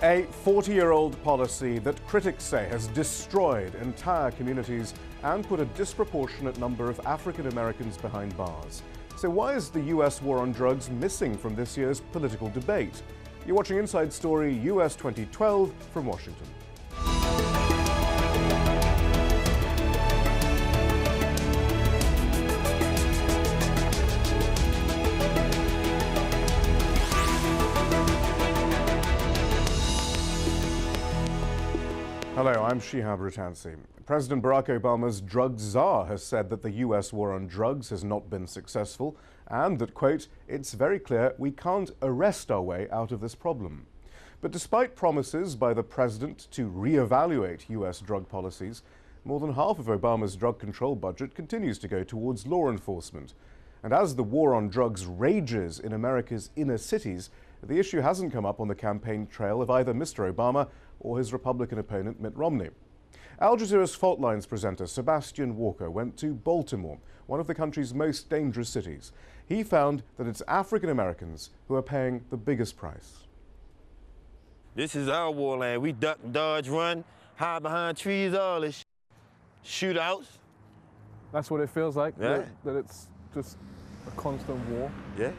A 40-year-old policy that critics say has destroyed entire communities and put a disproportionate number of African Americans behind bars. So why is the US war on drugs missing from this year's political debate? You're watching Inside Story US 2012 from Washington. Hello, I'm Shihab Rutansi. President Barack Obama's drug czar has said that the US war on drugs has not been successful and that, quote, it's very clear we can't arrest our way out of this problem. But despite promises by the president to reevaluate US drug policies, more than half of Obama's drug control budget continues to go towards law enforcement. And as the war on drugs rages in America's inner cities, the issue hasn't come up on the campaign trail of either Mr. Obama or his Republican opponent Mitt Romney. Al Jazeera's Fault Lines presenter Sebastian Walker went to Baltimore, one of the country's most dangerous cities. He found that it's African Americans who are paying the biggest price. This is our war land. We duck, dodge, run, hide behind trees, all this shootouts. That's what it feels like, yeah. that it's just a constant war. Yeah.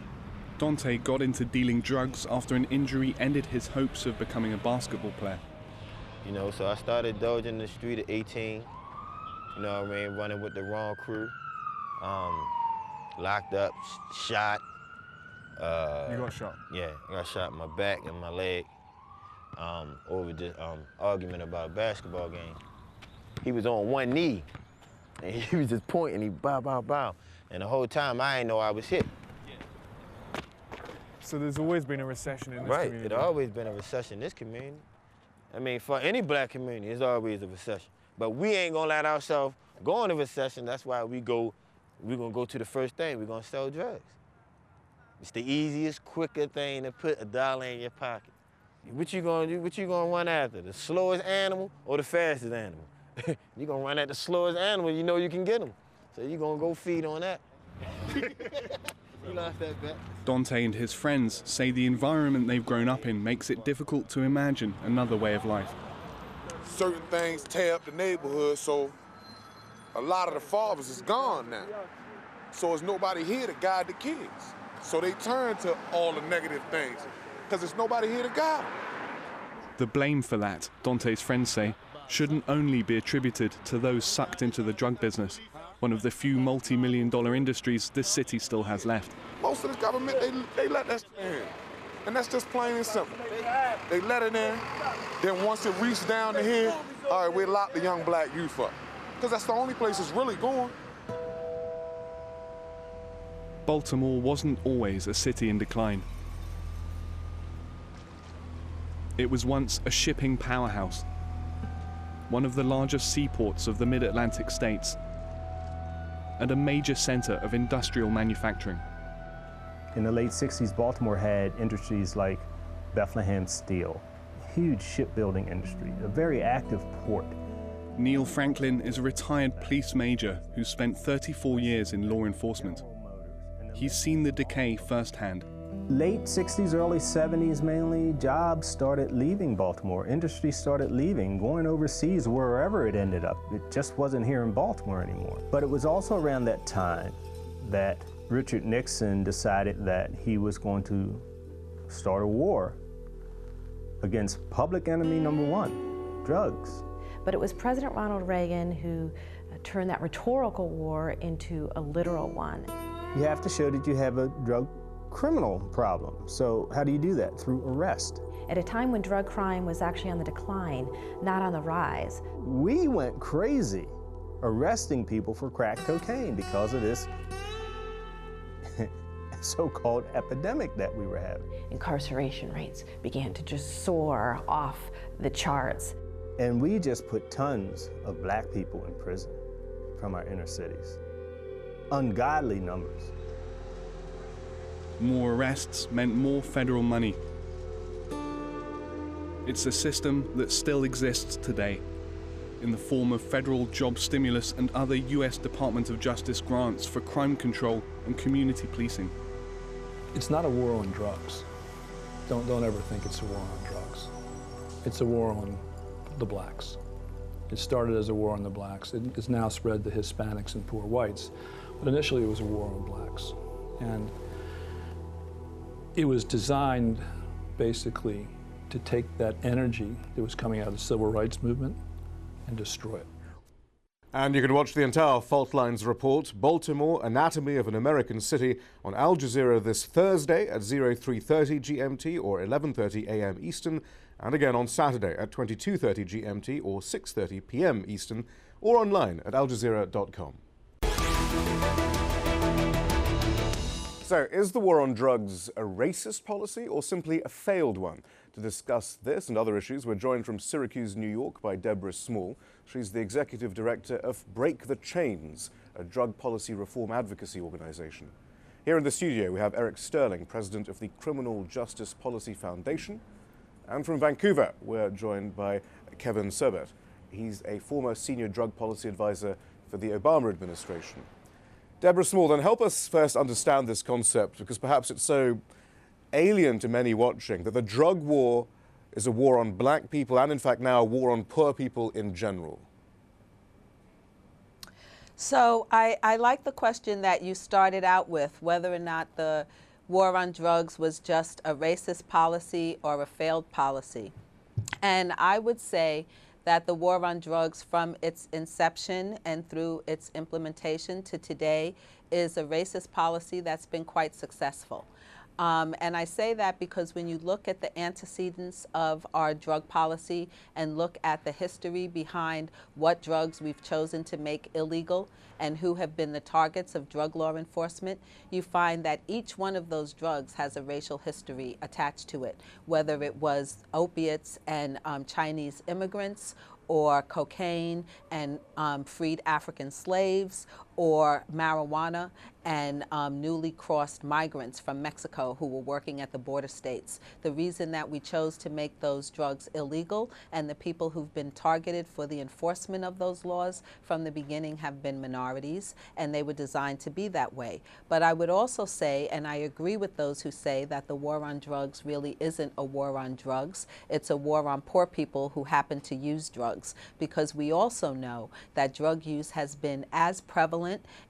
Dante got into dealing drugs after an injury ended his hopes of becoming a basketball player. You know, so I started dodging the street at 18, you know what I mean, running with the wrong crew. Locked up, shot. You got shot? Yeah, I got shot in my back and my leg over this argument about a basketball game. He was on one knee, and he was just pointing, he bow, bow, bow. And the whole time, I didn't know I was hit. So there's always been a recession in this community? Right, there's always been a recession in this community. I mean, for any black community, there's always a recession. But we ain't gonna let ourselves go into recession. That's why we're gonna go to the first thing, we're gonna sell drugs. It's the easiest, quicker thing to put $1 in your pocket. What you gonna do? What you gonna run after? The slowest animal or the fastest animal? You're gonna run at the slowest animal, you know you can get them. So you're gonna go feed on that. You lost that bet. Dante and his friends say the environment they've grown up in makes it difficult to imagine another way of life. Certain things tear up the neighborhood, so a lot of the fathers is gone now. So there's nobody here to guide the kids. So they turn to all the negative things, because there's nobody here to guide them. The blame for that, Dante's friends say, shouldn't only be attributed to those sucked into the drug business, one of the few multi-million-dollar industries this city still has left. Most of the government, they let that in. And that's just plain and simple. They let it in, then once it reaches down to here, all right, we lock the young black youth up. Because that's the only place it's really going. Baltimore wasn't always a city in decline. It was once a shipping powerhouse, one of the largest seaports of the mid-Atlantic states, and a major center of industrial manufacturing. In the late 60s, Baltimore had industries like Bethlehem Steel, huge shipbuilding industry, a very active port. Neil Franklin is a retired police major who spent 34 years in law enforcement. He's seen the decay firsthand. Late 60s, early 70s mainly, jobs started leaving Baltimore. Industry started leaving, going overseas, wherever it ended up. It just wasn't here in Baltimore anymore. But it was also around that time that Richard Nixon decided that he was going to start a war against public enemy number one, drugs. But it was President Ronald Reagan who turned that rhetorical war into a literal one. You have to show that you have a drug criminal problem. So how do you do that? Through arrest. At a time when drug crime was actually on the decline, not on the rise. We went crazy arresting people for crack cocaine because of this so-called epidemic that we were having. Incarceration rates began to just soar off the charts. And we just put tons of black people in prison from our inner cities. Ungodly numbers. More arrests meant more federal money. It's a system that still exists today in the form of federal job stimulus and other US Department of Justice grants for crime control and community policing. It's not a war on drugs. Don't ever think it's a war on drugs. it's a war on the blacks. It started as a war on the blacks. It's now spread to Hispanics and poor whites. But initially it was a war on blacks. And it was designed basically to take that energy that was coming out of the civil rights movement and destroy it. And you can watch the entire Fault Lines report, Baltimore, Anatomy of an American City, on Al Jazeera this Thursday at 03:30 GMT or 11:30 a.m. Eastern, and again on Saturday at 22:30 GMT or 6:30 p.m. Eastern, or online at aljazeera.com. So, is the war on drugs a racist policy or simply a failed one? To discuss this and other issues, we're joined from Syracuse, New York by Deborah Small. She's the executive director of Break the Chains, a drug policy reform advocacy organization. Here in the studio, we have Eric Sterling, president of the Criminal Justice Policy Foundation. And from Vancouver, we're joined by Kevin Serbett. He's a former senior drug policy advisor for the Obama administration. Deborah Small, then help us first understand this concept, because perhaps it's so alien to many watching, that the drug war is a war on black people and in fact now a war on poor people in general. So I like the question that you started out with, whether or not the war on drugs was just a racist policy or a failed policy. And I would say that the war on drugs from its inception and through its implementation to today is a racist policy that's been quite successful. And I say that because when you look at the antecedents of our drug policy and look at the history behind what drugs we've chosen to make illegal and who have been the targets of drug law enforcement, you find that each one of those drugs has a racial history attached to it, whether it was opiates and Chinese immigrants, or cocaine and freed African slaves, or marijuana and newly crossed migrants from Mexico who were working at the border states. The reason that we chose to make those drugs illegal and the people who've been targeted for the enforcement of those laws from the beginning have been minorities, and they were designed to be that way. But I would also say, and I agree with those who say that the war on drugs really isn't a war on drugs, it's a war on poor people who happen to use drugs, because we also know that drug use has been as prevalent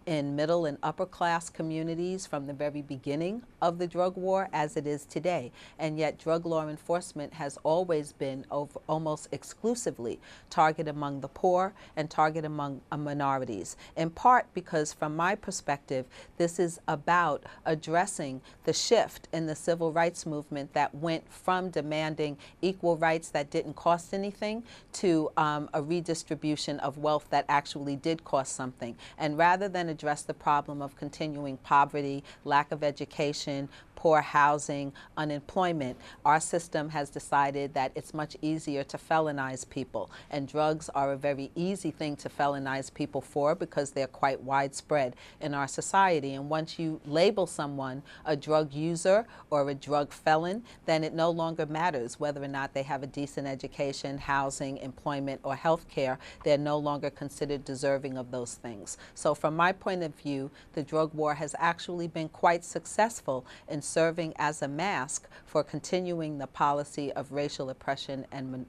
in middle and upper class communities from the very beginning of the drug war as it is today. And yet drug law enforcement has always been almost exclusively targeted among the poor and targeted among minorities, in part because from my perspective, this is about addressing the shift in the civil rights movement that went from demanding equal rights that didn't cost anything to a redistribution of wealth that actually did cost something. And rather than address the problem of continuing poverty, lack of education, poor housing, unemployment, our system has decided that it's much easier to felonize people. And drugs are a very easy thing to felonize people for because they're quite widespread in our society. And once you label someone a drug user or a drug felon, then it no longer matters whether or not they have a decent education, housing, employment, or health care. They're no longer considered deserving of those things. So from my point of view, the drug war has actually been quite successful in serving as a mask for continuing the policy of racial oppression and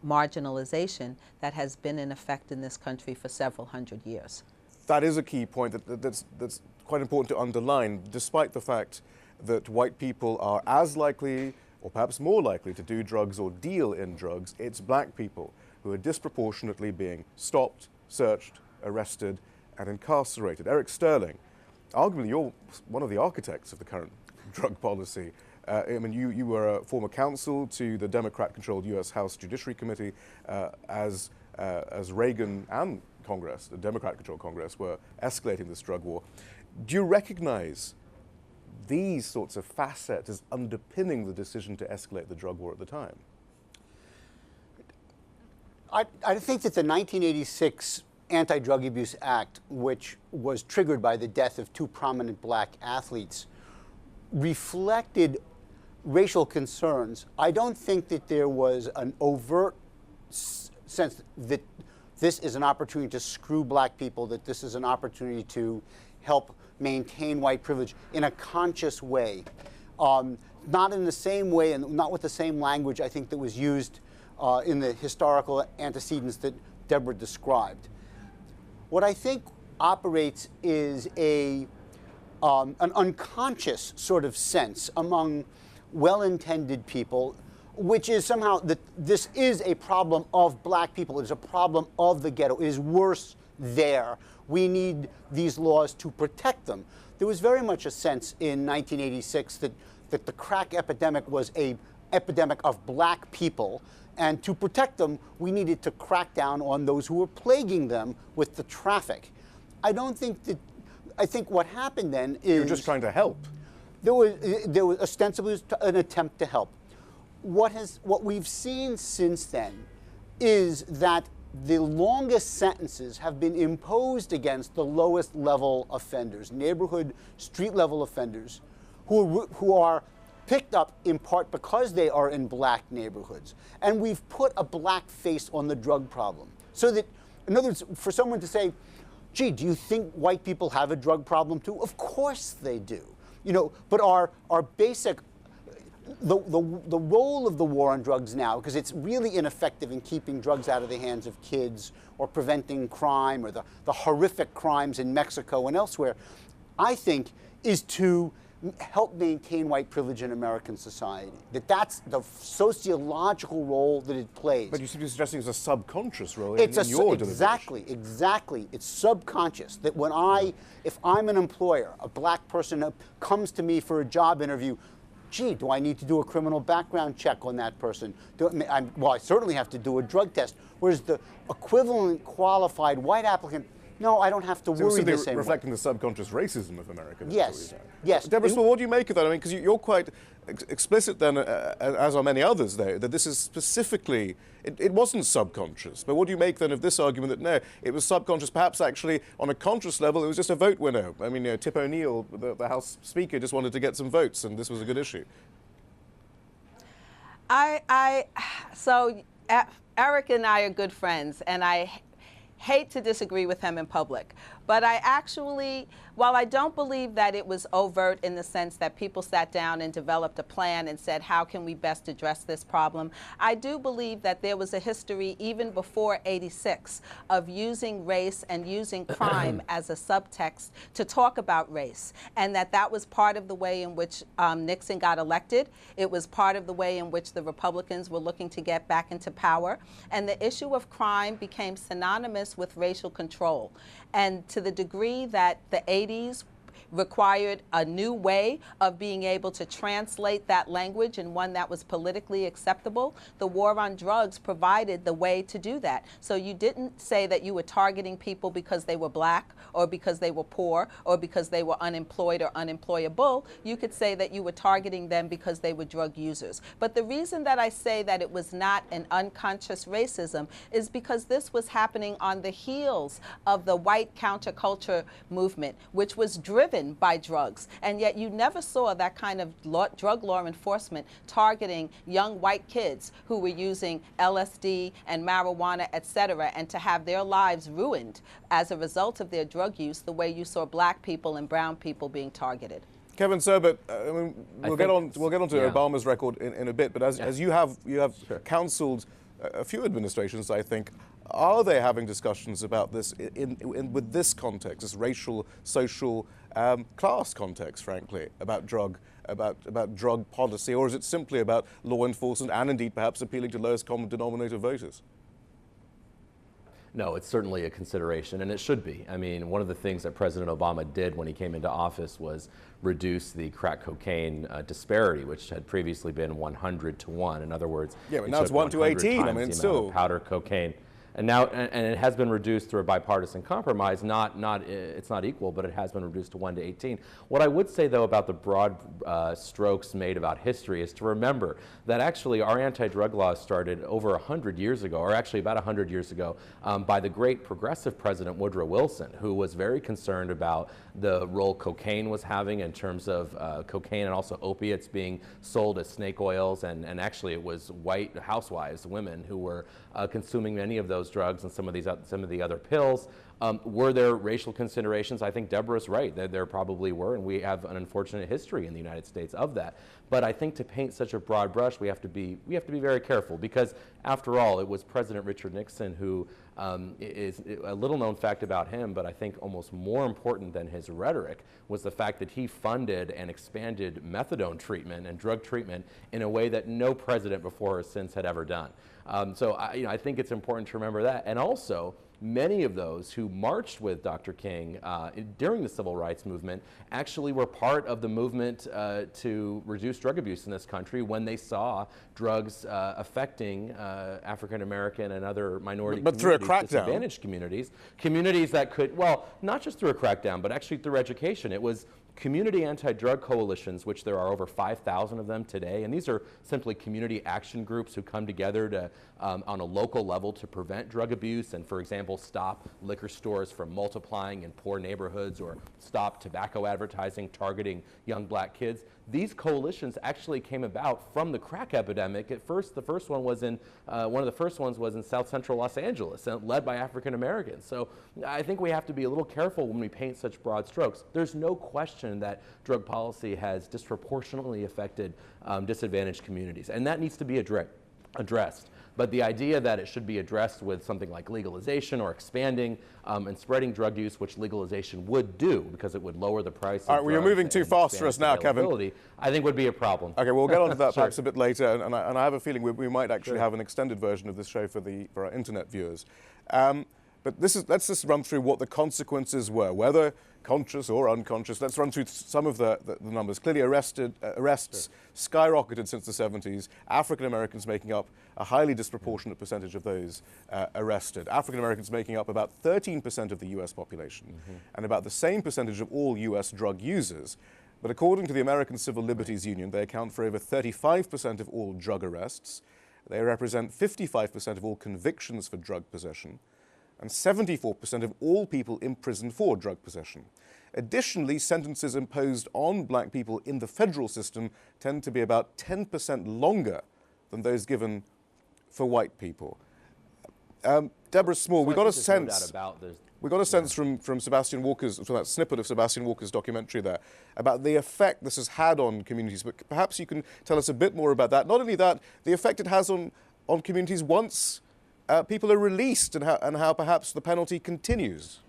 marginalization that has been in effect in this country for several hundred years. That is a key point that's quite important to underline, despite the fact that white people are as likely, or perhaps more likely, to do drugs or deal in drugs. It's black people who are disproportionately being stopped, searched, arrested, and incarcerated. Eric Sterling, arguably you're one of the architects of the current drug policy. I mean, you were a former counsel to the Democrat-controlled U.S. House Judiciary Committee as Reagan and Congress, the Democrat-controlled Congress, were escalating this drug war. Do you recognize these sorts of facets as underpinning the decision to escalate the drug war at the time? I think that the 1986 Anti-Drug Abuse Act, which was triggered by the death of two prominent black athletes, reflected racial concerns. I don't think that there was an overt sense that this is an opportunity to screw black people, that this is an opportunity to help maintain white privilege in a conscious way. Not in the same way and not with the same language, I think, that was used in the historical antecedents that Deborah described. What I think operates is an unconscious sort of sense among well-intended people, which is somehow that this is a problem of black people. It is a problem of the ghetto. It is worse there. We need these laws to protect them. There was very much a sense in 1986 that the crack epidemic was an epidemic of black people, and to protect them, we needed to crack down on those who were plaguing them with the traffic. I think what happened then is... You're just trying to help. There was ostensibly an attempt to help. What we've seen since then is that the longest sentences have been imposed against the lowest level offenders, neighborhood, street level offenders, who are picked up in part because they are in black neighborhoods. And we've put a black face on the drug problem. So that, in other words, for someone to say, gee, do you think white people have a drug problem too? Of course they do. You know, but our basic, the role of the war on drugs now, because it's really ineffective in keeping drugs out of the hands of kids or preventing crime or the horrific crimes in Mexico and elsewhere, I think is to help maintain white privilege in American society. That's the sociological role that it plays. But you seem to be suggesting it's a subconscious role in your deliberation. Exactly. It's subconscious. That when if I'm an employer, a black person comes to me for a job interview, gee, do I need to do a criminal background check on that person? Well, I certainly have to do a drug test. Whereas the equivalent qualified white applicant, no, I don't have to worry the same way. Reflecting the subconscious racism of Americans. Yes, yes. Deborah, so what do you make of that? I mean, because you're quite explicit then, as are many others, though, that this is specifically, it wasn't subconscious. But what do you make then of this argument that, no, it was subconscious, perhaps actually on a conscious level, it was just a vote winner? I mean, Tip O'Neill, the House Speaker, just wanted to get some votes, and this was a good issue. So Eric and I are good friends, and I hate to disagree with him in public, but I actually, while I don't believe that it was overt in the sense that people sat down and developed a plan and said, how can we best address this problem, I do believe that there was a history even before '86 of using race and using crime as a subtext to talk about race, and that was part of the way in which Nixon got elected. It was part of the way in which the Republicans were looking to get back into power, and the issue of crime became synonymous with racial control. And to the degree that the 80s required a new way of being able to translate that language and one that was politically acceptable, the war on drugs provided the way to do that. So you didn't say that you were targeting people because they were black or because they were poor or because they were unemployed or unemployable. You could say that you were targeting them because they were drug users. But the reason that I say that it was not an unconscious racism is because this was happening on the heels of the white counterculture movement, which was driven by drugs, and yet you never saw that kind of drug law enforcement targeting young white kids who were using LSD and marijuana, etc., and to have their lives ruined as a result of their drug use the way you saw black people and brown people being targeted. Kevin Serbert, I mean, we'll get on to Obama's record in a bit, but as you have counseled a few administrations, I think, are they having discussions about this with this context, this racial, social, class context, frankly, about drug policy, or is it simply about law enforcement and indeed perhaps appealing to lowest common denominator voters? No, it's certainly a consideration, and it should be. I mean, one of the things that President Obama did when he came into office was reduce the crack cocaine disparity, which had previously been 100 to 1. In other words, yeah, but now it's 1 to 18. I mean, it's still powder cocaine. And now, and it has been reduced through a bipartisan compromise. It's not equal, but it has been reduced to 1 to 18. What I would say, though, about the broad strokes made about history is to remember that actually our anti-drug laws started over 100 years ago, or actually about 100 years ago, by the great progressive President Woodrow Wilson, who was very concerned about the role cocaine was having in terms of cocaine and also opiates being sold as snake oils, and actually it was white housewives, women, who were consuming many of those drugs and some of the other pills. Were there racial considerations? I think Deborah's right. There probably were, and we have an unfortunate history in the United States of that. But I think to paint such a broad brush, we have to be very careful, because after all, it was President Richard Nixon who is a little known fact about him, but I think almost more important than his rhetoric was the fact that he funded and expanded methadone treatment and drug treatment in a way that no president before or since had ever done. So I think it's important to remember that. And also, many of those who marched with Dr. King during the Civil Rights Movement actually were part of the movement to reduce drug abuse in this country when they saw drugs affecting African American and other minority but through a crackdown. Disadvantaged communities that could, well, not just through a crackdown, but actually through education. It was community anti-drug coalitions, which there are over 5,000 of them today, and these are simply community action groups who come together to, on a local level, to prevent drug abuse and, for example, stop liquor stores from multiplying in poor neighborhoods or stop tobacco advertising targeting young black kids. These coalitions actually came about from the crack epidemic. At first, one of the first ones was in South Central Los Angeles, led by African Americans. So I think we have to be a little careful when we paint such broad strokes. There's no question that drug policy has disproportionately affected disadvantaged communities, and that needs to be addressed. But the idea that it should be addressed with something like legalization or expanding and spreading drug use, which legalization would do because it would lower the price of drugs. All right, well, you're moving too fast for us now, Kevin. I think would be a problem. Okay, we'll get on to that Sure. perhaps a bit later, and I have a feeling we might actually have an extended version of this show for our internet viewers. But let's just run through what the consequences were, whether conscious or unconscious. Let's run through some of the numbers. Clearly, arrests skyrocketed since the 70s. African Americans making up a highly disproportionate percentage of those arrested. African Americans making up about 13% of the US population, and about the same percentage of all US drug users. But according to the American Civil Liberties Union, they account for over 35% of all drug arrests. They represent 55% of all convictions for drug possession, and 74% of all people imprisoned for drug possession. Additionally, sentences imposed on black people in the federal system tend to be about 10% longer than those given for white people. Deborah Small, we got a sense. We got a sense from Sebastian Walker's, from that snippet of Sebastian Walker's documentary there, about the effect this has had on communities. But perhaps you can tell us a bit more about that. Not only that, the effect it has on communities once people are released, and how perhaps the penalty continues.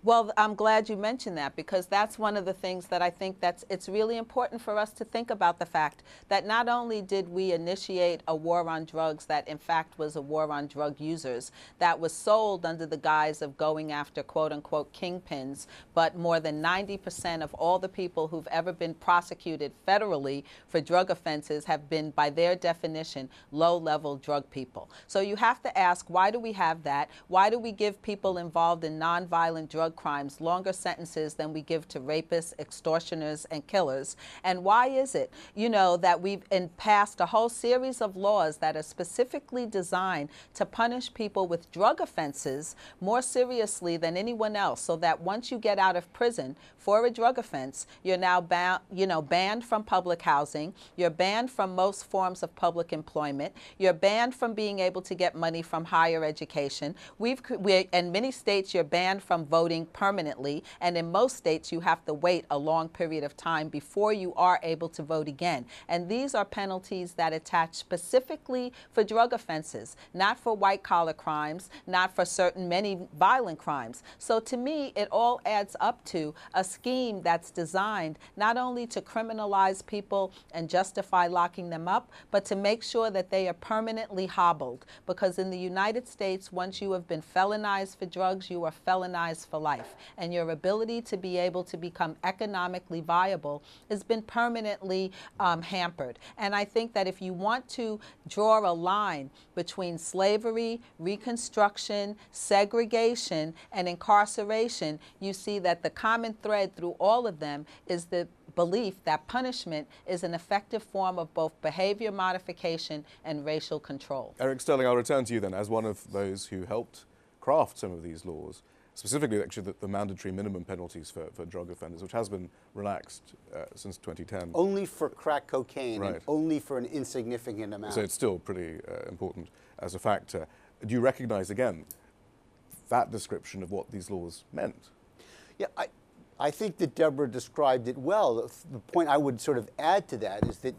Well, I'm glad you mentioned that, because that's one of the things that I think it's really important for us to think about, the fact that not only did we initiate a war on drugs that in fact was a war on drug users that was sold under the guise of going after quote unquote kingpins, but more than 90% of all the people who've ever been prosecuted federally for drug offenses have been, by their definition, low-level drug people. So you have to ask, why do we have that? Why do we give people involved in nonviolent drug crimes longer sentences than we give to rapists, extortioners, and killers? And why is it, that we've passed a whole series of laws that are specifically designed to punish people with drug offenses more seriously than anyone else, so that once you get out of prison for a drug offense, you're now banned from public housing, you're banned from most forms of public employment, you're banned from being able to get money from higher education. In many states, you're banned from voting permanently, and in most states you have to wait a long period of time before you are able to vote again. And these are penalties that attach specifically for drug offenses, not for white-collar crimes, not for many violent crimes. So to me, it all adds up to a scheme that's designed not only to criminalize people and justify locking them up, but to make sure that they are permanently hobbled. Because in the United States, once you have been felonized for drugs, you are felonized for life. And your ability to be able to become economically viable has been permanently hampered. And I think that if you want to draw a line between slavery, Reconstruction, segregation, and incarceration, you see that the common thread through all of them is the belief that punishment is an effective form of both behavior modification and racial control. Eric Sterling, I'll return to you then as one of those who helped craft some of these laws. specifically actually the mandatory minimum penalties for drug offenders, which has been relaxed since 2010. Only for crack cocaine, Right. and only for an insignificant amount. So it's still pretty important as a factor. Do you recognize, again, that description of what these laws meant? Yeah, I think that Deborah described it well. The point I would sort of add to that is that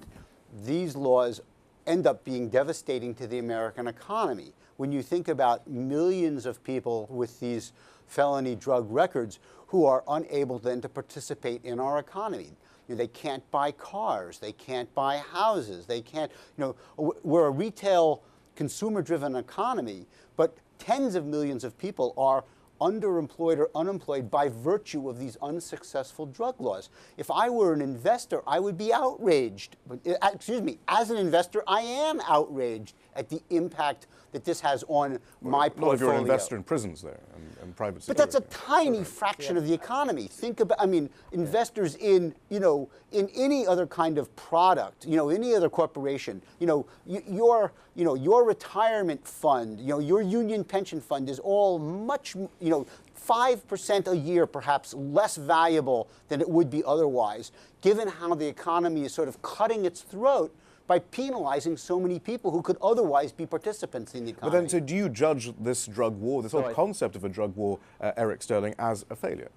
these laws end up being devastating to the American economy. When you think about millions of people with these felony drug records who are unable then to participate in our economy. You know, they can't buy cars, they can't buy houses, they can't, you know, we're a retail consumer-driven economy, but tens of millions of people are underemployed or unemployed by virtue of these unsuccessful drug laws. If I were an investor, I would be outraged. Excuse me, as an investor, I am outraged at the impact that this has on my portfolio. Not if you're an investor in prisons there and private security. But that's a tiny fraction of the economy. Think about, I mean, investors in, you know, in any other kind of product, you know, any other corporation, you know, your retirement fund, you know, your union pension fund is all much, you know, 5% a year perhaps less valuable than it would be otherwise, given how the economy is sort of cutting its throat by penalizing so many people who could otherwise be participants in the economy. But then, so do you judge this drug war, this whole concept of a drug war, Eric Sterling, as a failure?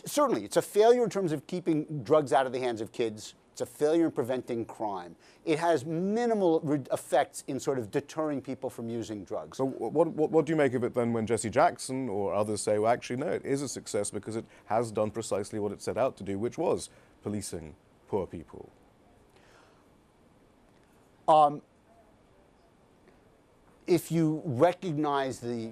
Certainly, it's a failure in terms of keeping drugs out of the hands of kids. It's a failure in preventing crime. It has minimal effects in sort of deterring people from using drugs. So what do you make of it then when Jesse Jackson or others say, well, actually, no, it is a success because it has done precisely what it set out to do, which was policing poor people? If you recognize the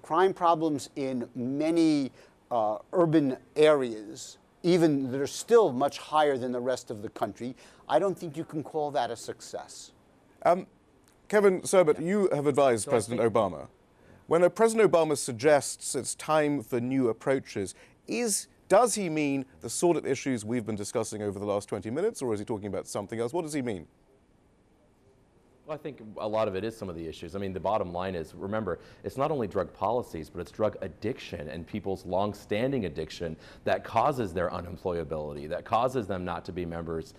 crime problems in many urban areas, even that are still much higher than the rest of the country, I don't think you can call that a success. Kevin Serbet, you have advised President Obama. When President Obama suggests it's time for new approaches, does he mean the sort of issues we've been discussing over the last 20 minutes, or is he talking about something else? What does he mean? Well, I think a lot of it is some of the issues. I mean, the bottom line is, remember, it's not only drug policies, but it's drug addiction and people's long-standing addiction that causes their unemployability, that causes them not to be members,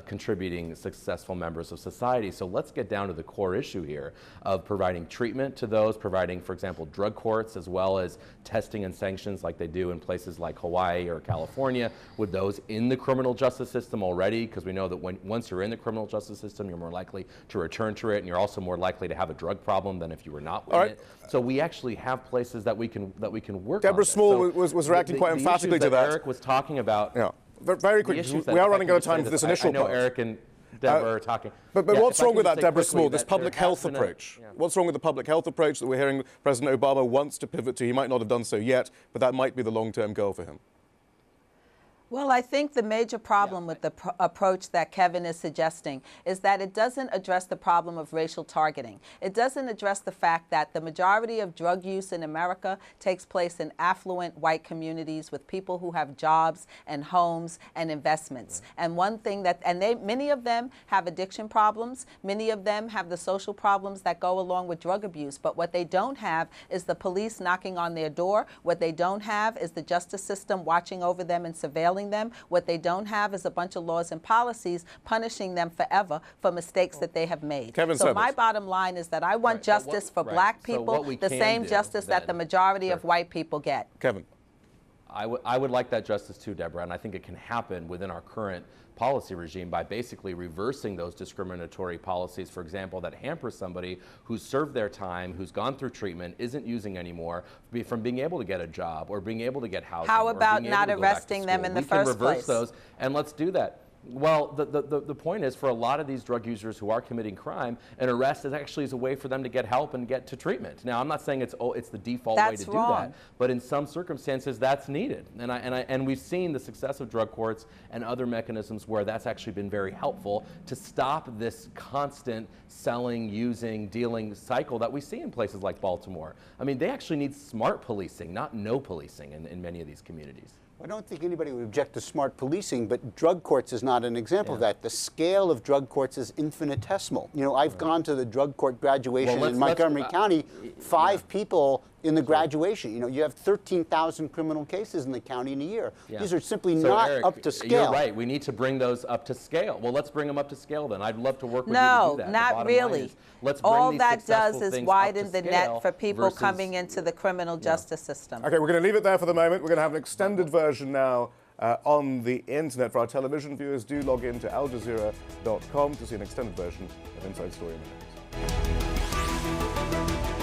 contributing successful members of society. So let's get down to the core issue here of providing treatment to those, providing, for example, drug courts, as well as testing and sanctions like they do in places like Hawaii or California, with those in the criminal justice system already, because we know that once you're in the criminal justice system, you're more likely to return to it, and you're also more likely to have a drug problem than if you were not in it. So we actually have places that we can work on. Deborah Small was reacting quite emphatically to that. Eric was talking about. Yeah, very quickly. We are running out of time for this initial part. I know Eric and Deborah are talking. But what's wrong with that, Deborah Small, this public health approach? What's wrong with the public health approach that we're hearing President Obama wants to pivot to? He might not have done so yet, but that might be the long-term goal for him. Well, I think the major problem with the approach that Kevin is suggesting is that it doesn't address the problem of racial targeting. It doesn't address the fact that the majority of drug use in America takes place in affluent white communities with people who have jobs and homes and investments. And one thing that, many of them have addiction problems, many of them have the social problems that go along with drug abuse, but what they don't have is the police knocking on their door. What they don't have is the justice system watching over them and surveilling them. What they don't have is a bunch of laws and policies punishing them forever for mistakes that they have made. So my bottom line is that I want justice for black people, the same justice that the majority of white people get. Kevin. I would like that justice too, Deborah, and I think it can happen within our current policy regime by basically reversing those discriminatory policies, for example, that hamper somebody who's served their time, who's gone through treatment, isn't using anymore, from being able to get a job or being able to get housing. How about not arresting them in the first place? We can reverse those, and let's do that. Well, the point is, for a lot of these drug users who are committing crime, an arrest is actually a way for them to get help and get to treatment. Now, I'm not saying it's the default way to do that, but in some circumstances, that's needed. And we've seen the success of drug courts and other mechanisms where that's actually been very helpful to stop this constant selling, using, dealing cycle that we see in places like Baltimore. I mean, they actually need smart policing, not no policing in many of these communities. I don't think anybody would object to smart policing, but drug courts is not an example of that. The scale of drug courts is infinitesimal. You know, I've gone to the drug court graduation in Montgomery County, 5 people in the graduation. You know, you have 13,000 criminal cases in the county in a year. These are simply not Eric, up to scale. You're right. We need to bring those up to scale. Well, let's bring them up to scale then. I'd love to work with you No, to do that. not really. Let's bring All these that does successful is things widen up to the net scale for people versus- coming into the criminal justice system. Okay, we're going to leave it there for the moment. We're going to have an extended version now on the internet. For our television viewers, do log in to aljazeera.com to see an extended version of Inside Story in the News.